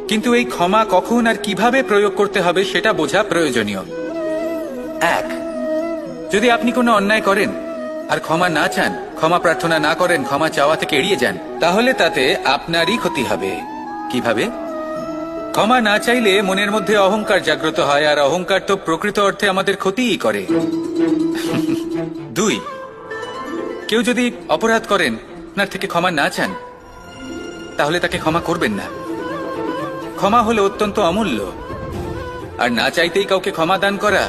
কিন্তু এই ক্ষমা কখন আর কিভাবে প্রয়োগ করতে হবে সেটা বোঝা প্রয়োজনীয়। 1, যদি আপনি কোনো অন্যায় করেন আর ক্ষমা না চান, ক্ষমা প্রার্থনা না করেন, ক্ষমা চাওয়া থেকে এড়িয়ে যান, তাহলে তাতে আপনারই ক্ষতি হবে। কিভাবে? ক্ষমা না চাইলে মনের মধ্যে অহংকার জাগ্রত হয়, আর অহংকার তো প্রকৃত অর্থে আমাদের ক্ষতিই করে। 2, কেউ যদি অপরাধ করেন আপনার থেকে ক্ষমা না চান, তাহলে তাকে ক্ষমা করবেন না। ক্ষমা হলো অত্যন্ত অমূল্য, আর না চাইতেই কাউকে ক্ষমা দান করা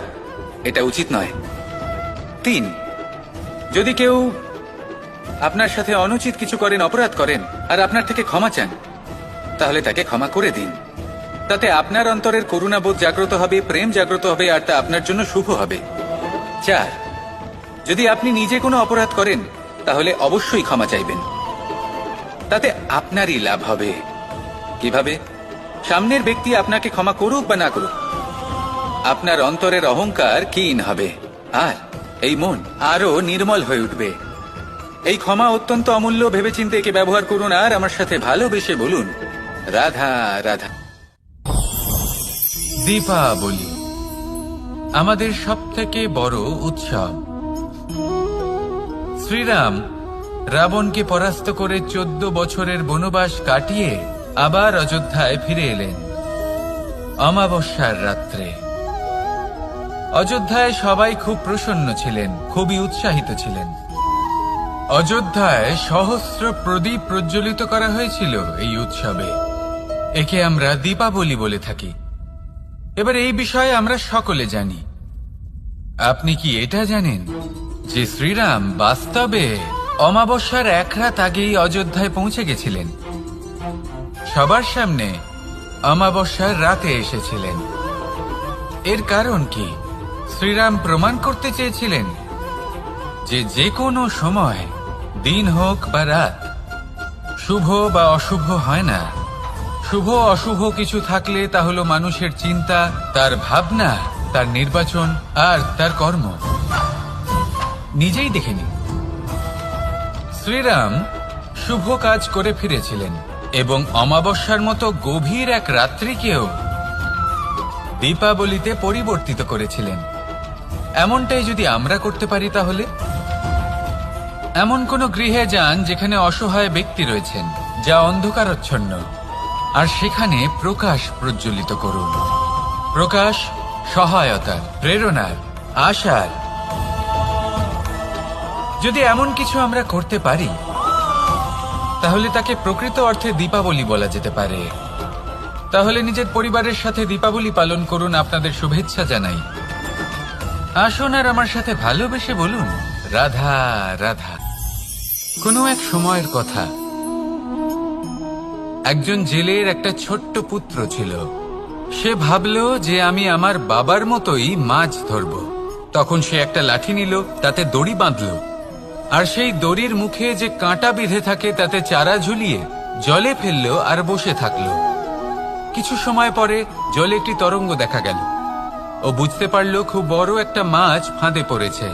এটা উচিত নয়। 3, যদি কেউ আপনার সাথে অনুচিত কিছু করেন, অপরাধ করেন, আর আপনার থেকে ক্ষমা চান, তাহলে তাকে ক্ষমা করে দিন। তাতে আপনার অন্তরের করুণাবোধ জাগ্রত হবে, প্রেম জাগ্রত হবে, আর তা আপনার জন্য শুভ হবে। 4, যদি আপনি নিজে কোনো অপরাধ করেন, তাহলে অবশ্যই ক্ষমা চাইবেন। তাতে আপনারই লাভ হবে। কিভাবে? সামনের ব্যক্তি আপনাকে ক্ষমা করুক বা না করুক, আপনার অন্তরের অহংকার ক্ষীণ হবে, আর এই মন আরো নির্মল হয়ে উঠবে। এই ক্ষমা অত্যন্ত অমূল্য, ভেবেচিন্তে একে ব্যবহার করুন, আর আমার সাথে ভালোবেসে বলুন, রাধা রাধা। দীপাবলি আমাদের সবথেকে বড় উৎসব। শ্রীরাম রাবণকে পরাস্ত করে 14 বছরের বনবাস কাটিয়ে আবার অযোধ্যায় ফিরে এলেন অমাবস্যার রাত্রে। অযোধ্যায় সবাই খুব প্রসন্ন ছিলেন, খুবই উৎসাহিত ছিলেন। অযোধ্যায় সহস্র প্রদীপ প্রজ্বলিত করা হয়েছিল এই উৎসবে। একে আমরা দীপাবলি বলে থাকি। এবার এই বিষয়ে আমরা সকলে জানি। আপনি কি এটা জানেন যে শ্রীরাম বাস্তবে অমাবস্যার এক রাত আগেই অযোধ্যায় পৌঁছে গেছিলেন? সবার সামনে অমাবস্যার রাতে এসেছিলেন। এর কারণ কি? শ্রীরাম প্রমাণ করতে চেয়েছিলেন যে যে কোনো সময়, দিন হোক বা রাত, শুভ বা অশুভ হয় না। শুভ অশুভ কিছু থাকলে তা হলো মানুষের চিন্তা, তার ভাবনা, তার নির্বাচন আর তার কর্ম। নিজেই দেখে নিন, শ্রীরাম শুভ কাজ করে ফিরেছিলেন এবং অমাবস্যার মতো গভীর এক রাত্রিকেও দীপাবলিতে পরিবর্তিত করেছিলেন। এমনটাই যদি আমরা করতে পারি, তাহলে এমন কোন গৃহে যান যেখানে অসহায় ব্যক্তি রয়েছেন, যা অন্ধকারাচ্ছন্ন, আর সেখানে প্রকাশ প্রজ্বলিত করুন। প্রকাশ সহায়তার, প্রেরণার, আশার। যদি এমন কিছু আমরা করতে পারি, তাহলে তাকে প্রকৃত অর্থে দীপাবলি বলা যেতে পারে। তাহলে নিজের পরিবারের সাথে দীপাবলি পালন করুন। আপনাদের শুভেচ্ছা জানাই। আসুন আর আমার সাথে ভালোবেসে বলুন, রাধা রাধা। কোনো এক সময়ের কথা, একজন জেলের একটা ছোট্ট পুত্র ছিল। সে ভাবল যে আমি আমার বাবার মতোই মাছ ধরব। তখন সে একটা লাঠি নিল, তাতে দড়ি বাঁধল, আর সেই দড়ির মুখে যে কাঁটা বিঁধে থাকে তাতে চারা ঝুলিয়ে জলে ফেললো আর বসে থাকলো। কিছু সময় পরে জলে একটি তরঙ্গ দেখা গেল। ও বুঝতে পারল খুব বড় একটা মাছ ফাঁদে পড়েছে।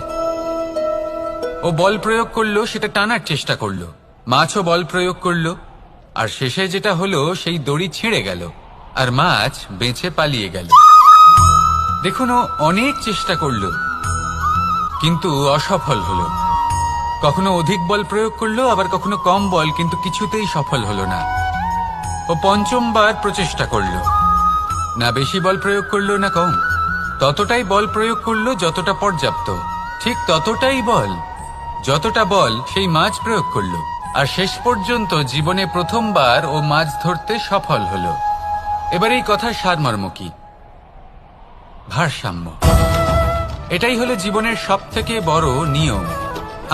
ও বল প্রয়োগ করলো, সেটা টানার চেষ্টা করলো। মাছও বল প্রয়োগ করলো, আর শেষে যেটা হলো, সেই দড়ি ছিঁড়ে গেল আর মাছ বেঁচে পালিয়ে গেল। দেখুন, ও অনেক চেষ্টা করলো, কিন্তু অসফল হলো। কখনো অধিক বল প্রয়োগ করলো, আবার কখনো কম বল, কিন্তু কিছুতেই সফল হলো না। ও পঞ্চমবার প্রচেষ্টা করলো। না বেশি বল প্রয়োগ করলো না কম, ততটাই বল প্রয়োগ করলো যতটা পর্যাপ্ত। ঠিক ততটাই বল, যতটা বল সেই মাছ প্রয়োগ করলো। আর শেষ পর্যন্ত জীবনে প্রথমবার ও মাছ ধরতে সফল হলো। এবার এই কথার সারমর্ম কি? ভারসাম্য। এটাই হলো জীবনের সবথেকে বড় নিয়ম।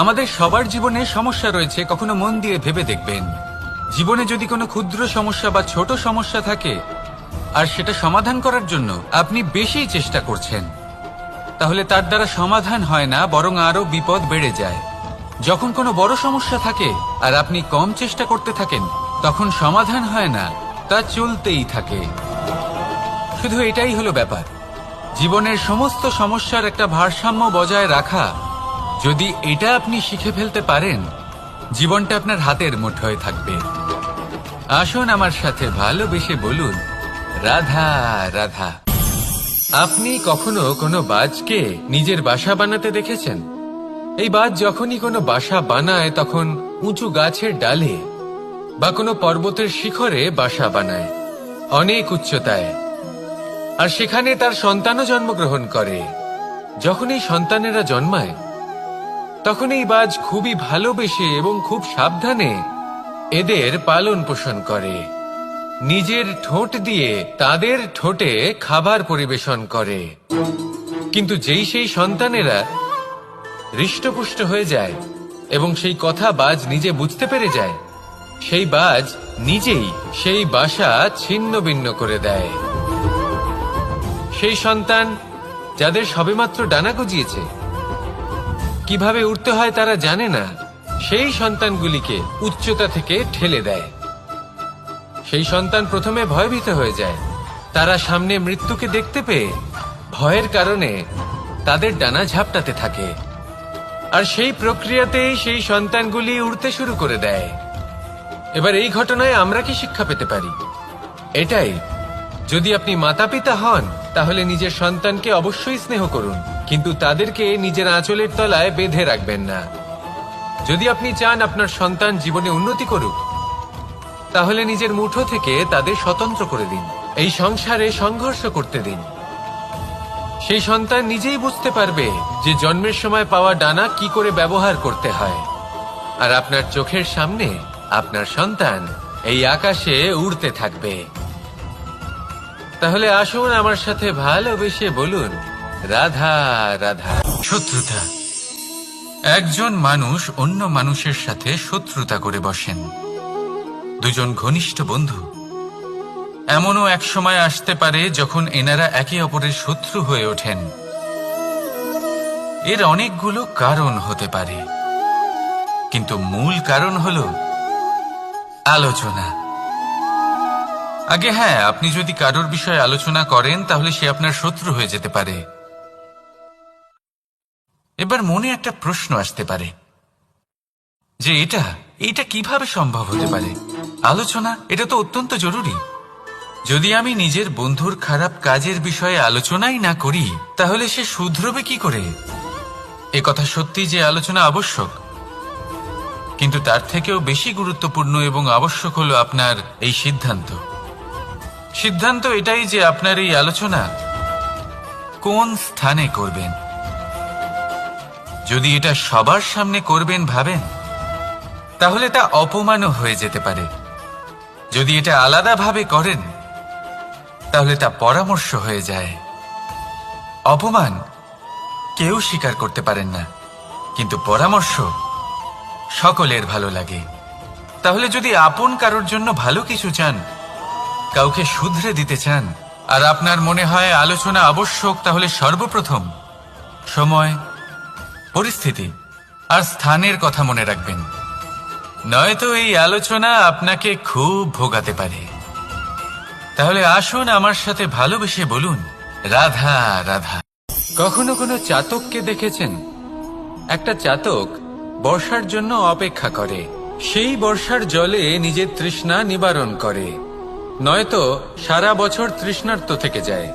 আমাদের সবার জীবনে সমস্যা রয়েছে, কখনো মন দিয়ে ভেবে দেখবেন। জীবনে যদি কোনো ক্ষুদ্র সমস্যা বা ছোট সমস্যা থাকে, আর সেটা সমাধান করার জন্য আপনি বেশি চেষ্টা করছেন, তাহলে তার দ্বারা সমাধান হয় না, বরং আরো বিপদ বেড়ে যায়। যখন কোনো বড় সমস্যা থাকে আর আপনি কম চেষ্টা করতে থাকেন, তখন সমাধান হয় না, তা চলতেই থাকে। শুধু এটাই হলো ব্যাপার। জীবনের সমস্ত সমস্যার একটা ভারসাম্য বজায় রাখা, যদি এটা আপনি শিখে ফেলতে পারেন, জীবনটা আপনার হাতের মুঠোয় থাকবে। আসুন আমার সাথে ভালোবেসে বলুন, রাধা রাধা। আপনি কখনো কোনো বাজকে নিজের বাসা বানাতে দেখেছেন? এই বাজ যখনই কোনো বাসা বানায় তখন উঁচু গাছের ডালে বা কোনো পর্বতের শিখরে বাসা বানায়, অনেক উচ্চতায়। আর সেখানে তার সন্তানও জন্মগ্রহণ করে। যখন এই সন্তানেরা জন্মায় তখন এই বাজ খুবই ভালোবেসে এবং খুব সাবধানে এদের পালন পোষণ করে। নিজের ঠোঁট দিয়ে তাদের ঠোঁটে খাবার পরিবেশন করে। কিন্তু যেই সেই সন্তানেরা হৃষ্টপুষ্ট হয়ে যায় এবং সেই কথা বাজ নিজে বুঝতে পেরে যায়, সেই বাজ নিজেই সেই বাসা ছিন্ন ভিন্ন করে দেয়। সেই সন্তান যাদের সবেমাত্র ডানা গজিয়েছে, কিভাবে উড়তে হয় তারা জানে না, সেই সন্তানগুলিকে উচ্চতা থেকে ঠেলে দেয়। সেই সন্তান প্রথমে ভয়ভীত হয়ে যায়। তারা সামনে মৃত্যুকে দেখতে পেয়ে ভয়ের কারণে তাদের ডানা ঝাপটাতে থাকে। আর সেই প্রক্রিয়াতেই সেই সন্তানগুলি উড়তে শুরু করে দেয়। এবার এই ঘটনায় আমরা কি শিক্ষা পেতে পারি? এটাই, যদি আপনি মাতা পিতা হন তাহলে নিজের সন্তানকে অবশ্যই স্নেহ করুন, কিন্তু তাদেরকে নিজের আঁচলের তলায় বেঁধে রাখবেন না। যদি আপনি চান আপনার সন্তান জীবনে উন্নতি করুক, তাহলে নিজের মুঠো থেকে তাদের স্বতন্ত্র করে দিন। এই সংসারে সংঘর্ষ করতে দিন। সেই সন্তান নিজেই বুঝতে পারবে যে জন্মের সময় পাওয়া ডানা কি করে ব্যবহার করতে হয়। আর আপনার চোখের সামনে আপনার সন্তান এই আকাশে উড়তে থাকবে। তাহলে আসুন আমার সাথে ভালোবেসে বলুন, রাধা রাধা। শত্রুতা। একজন মানুষ অন্য মানুষের সাথে শত্রুতা করে বসেন। দুজন ঘনিষ্ঠ বন্ধু। এমনও এক সময় আসতে পারে যখন এনারা একে অপরের শত্রু হয়ে ওঠেন। এর অনেকগুলো কারণ হতে পারে, কিন্তু মূল কারণ হলো আলোচনা। আগে হ্যাঁ, আপনি যদি কারোর বিষয়ে আলোচনা করেন তাহলে সে আপনার শত্রু হয়ে যেতে পারে। এবার মনে একটা প্রশ্ন আসতে পারে যে এটা কিভাবে সম্ভব হতে পারে? আলোচনা, এটা তো অত্যন্ত জরুরি। যদি আমি নিজের বন্ধুর খারাপ কাজের বিষয়ে আলোচনাই না করি তাহলে সে শুধরবে কি করে? এ কথা সত্যি যে আলোচনা আবশ্যক, কিন্তু তার থেকেও বেশি গুরুত্বপূর্ণ এবং আবশ্যক হলো আপনার এই সিদ্ধান্ত এটাই যে আপনার এই আলোচনা কোন স্থানে করবেন। যদি এটা সবার সামনে করবেন ভাবেন, তাহলে তা অপমানও হয়ে যেতে পারে। যদি এটা আলাদাভাবে করেন তাহলে তা পরামর্শ হয়ে যায়। অপমান কেউ স্বীকার করতে পারেন না, কিন্তু পরামর্শ সকলের ভালো লাগে। তাহলে যদি আপন কারোর জন্য ভালো কিছু চান, কাউকে শুধরে দিতে চান, আর আপনার মনে হয় আলোচনা আবশ্যক, তাহলে সর্বপ্রথম সময়, পরিস্থিতি আর স্থানের কথা মনে রাখবেন। নয়তো এই আলোচনা আপনাকে খুব ভোগাতে পারে। তাহলে আসুন আমার সাথে ভালোবেসে বলুন, রাধা রাধা। কখনো কোনো চাতককে দেখেছেন? একটা চাতক বর্ষার জন্য অপেক্ষা করে। সেই বর্ষার জলে নিজের তৃষ্ণা নিবারণ করে, নয়তো সারা বছর তৃষ্ণার্ত থেকে যায়।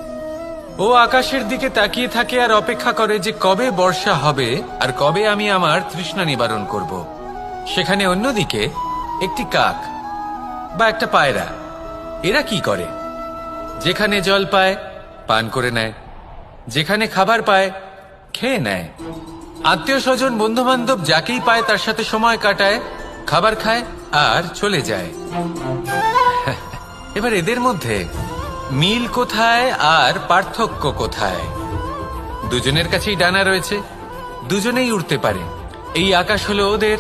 ও আকাশের দিকে তাকিয়ে থাকে আর অপেক্ষা করে যে কবে বর্ষা হবে আর কবে আমি আমার তৃষ্ণা নিবারণ করব। সেখানে অন্যদিকে একটি কাক বা একটা পায়রা, এরা কি করে? যেখানে জল পায় পান করে নেয়, যেখানে খাবার পায় খেয়ে নেয়, আত্মীয় স্বজন বন্ধু বান্ধব যাকেই পায় তার সাথে সময় কাটায়, খাবার খায় আর চলে যায়। এবার এদের মধ্যে মিল কোথায় আর পার্থক্য কোথায়? দুজনের কাছেই ডানা রয়েছে, দুজনেই উড়তে পারে। এই আকাশ হলো ওদের,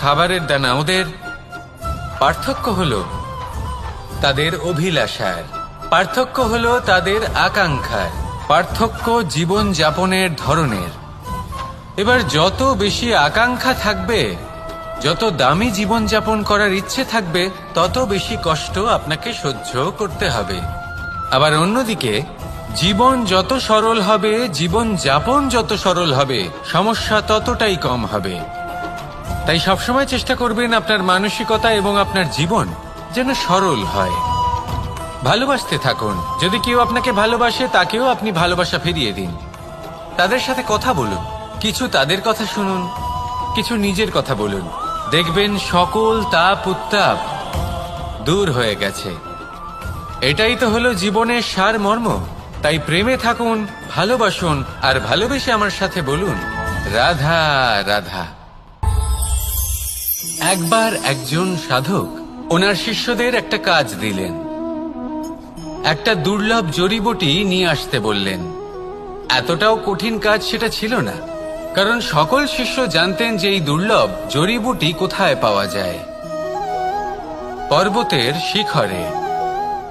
খাবারের দানা ওদের। পার্থক্য হলো তাদের অভিলাষার, পার্থক্য হলো তাদের আকাঙ্ক্ষার, পার্থক্য জীবন যাপনের ধরনের। এবার যত বেশি আকাঙ্ক্ষা থাকবে, যত দামি জীবন যাপন করার ইচ্ছে থাকবে, তত বেশি কষ্ট আপনাকে সহ্য করতে হবে। আবার অন্যদিকে জীবন যত সরল হবে, জীবন যাপন যত সরল হবে, সমস্যা ততটাই কম হবে। তাই সবসময় চেষ্টা করবেন আপনার মানসিকতা এবং আপনার জীবন যেন সরল হয়। ভালোবাসতে থাকুন। যদি কেউ আপনাকে ভালোবাসে তাকেও আপনি ভালোবাসা ফিরিয়ে দিন। তাদের সাথে কথা বলুন, কিছু তাদের কথা শুনুন, কিছু নিজের কথা বলুন। দেখবেন সকল তাপ উত্তাপ দূর হয়ে গেছে। এটাই তো হলো জীবনের সারমর্ম। তাই প্রেমে থাকুন, ভালোবাসুন, আর ভালোবেসে আমার সাথে বলুন রাধা রাধা। একবার একজন সাধক ওনার শিষ্যদের একটা কাজ দিলেন। একটা দুর্লভ জড়িবুটি নিয়ে আসতে বললেন। এতটাও কঠিন কাজ সেটা ছিল না, কারণ সকল শিষ্য জানতেন যে এই দুর্লভ জড়িবুটি কোথায় পাওয়া যায়। পর্বতের শিখরে।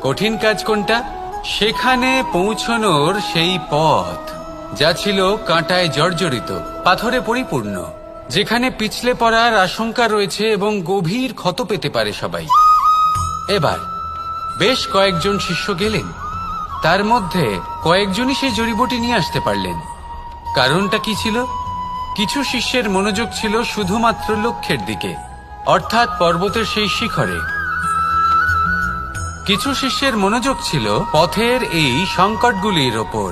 কঠিন কাজ কোনটা? সেখানে পৌঁছনোর সেই পথ, যা ছিল কাঁটায় জর্জরিত, পাথরে পরিপূর্ণ, যেখানে পিছলে পড়ার আশঙ্কা রয়েছে এবং গভীর ক্ষত পেতে পারে সবাই। এবার বেশ কয়েকজন শিষ্য গেলেন। তার মধ্যে কয়েকজনই সেই জড়িবুটি নিয়ে আসতে পারলেন। কারণটা কি ছিল? কিছু শিষ্যের মনোযোগ ছিল শুধুমাত্র লক্ষ্যের দিকে, অর্থাৎ পর্বতের সেই শিখরে। কিছু শিষ্যের মনোযোগ ছিল পথের এই সংকটগুলির ওপর।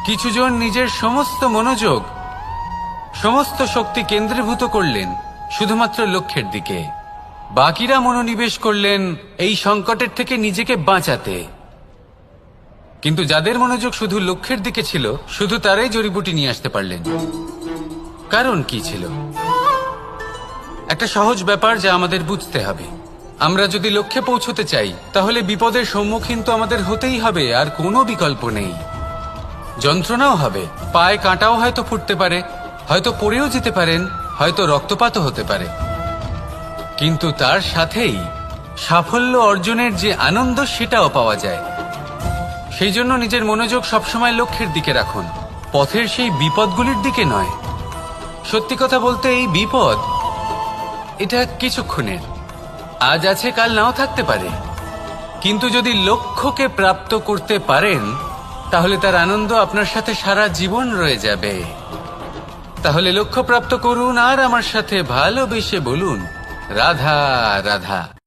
কিছুজন নিজের সমস্ত মনোযোগ, সমস্ত শক্তি কেন্দ্রীভূত করলেন শুধুমাত্র লক্ষ্যের দিকে। বাকিরা মনোনিবেশ করলেন এই সংকটের থেকে নিজেকে বাঁচাতে। কিন্তু যাদের মনোযোগ শুধু লক্ষ্যের দিকে ছিল, শুধু তারাই জড়িবুটি নিয়ে আসতে পারলেন। কারণ কি ছিল? একটা সহজ ব্যাপার যা আমাদের বুঝতে হবে। আমরা যদি লক্ষ্যে পৌঁছতে চাই, তাহলে বিপদের সম্মুখীন তো আমাদের হতেই হবে, আর কোনো বিকল্প নেই। যন্ত্রণাও হবে, পায়ে কাঁটাও হয়তো ফুটতে পারে, হয়তো পড়েও যেতে পারেন, হয়তো রক্তপাতও হতে পারে। কিন্তু তার সাথেই সাফল্য অর্জনের যে আনন্দ, সেটাও পাওয়া যায়। সেই জন্য নিজের মনোযোগ সবসময় লক্ষ্যের দিকে রাখুন, পথের সেই বিপদগুলির দিকে নয়। সত্যি কথা বলতে এই বিপদ, এটা কিছুক্ষণের, আজ আছে কাল নাও থাকতে পারে। কিন্তু যদি লক্ষ্যকে প্রাপ্ত করতে পারেন, তাহলে তার আনন্দ আপনার সাথে সারা জীবন রয়ে যাবে। তাহলে লক্ষ্য প্রাপ্ত করুন আর আমার সাথে ভালোবেসে বলুন রাধা রাধা।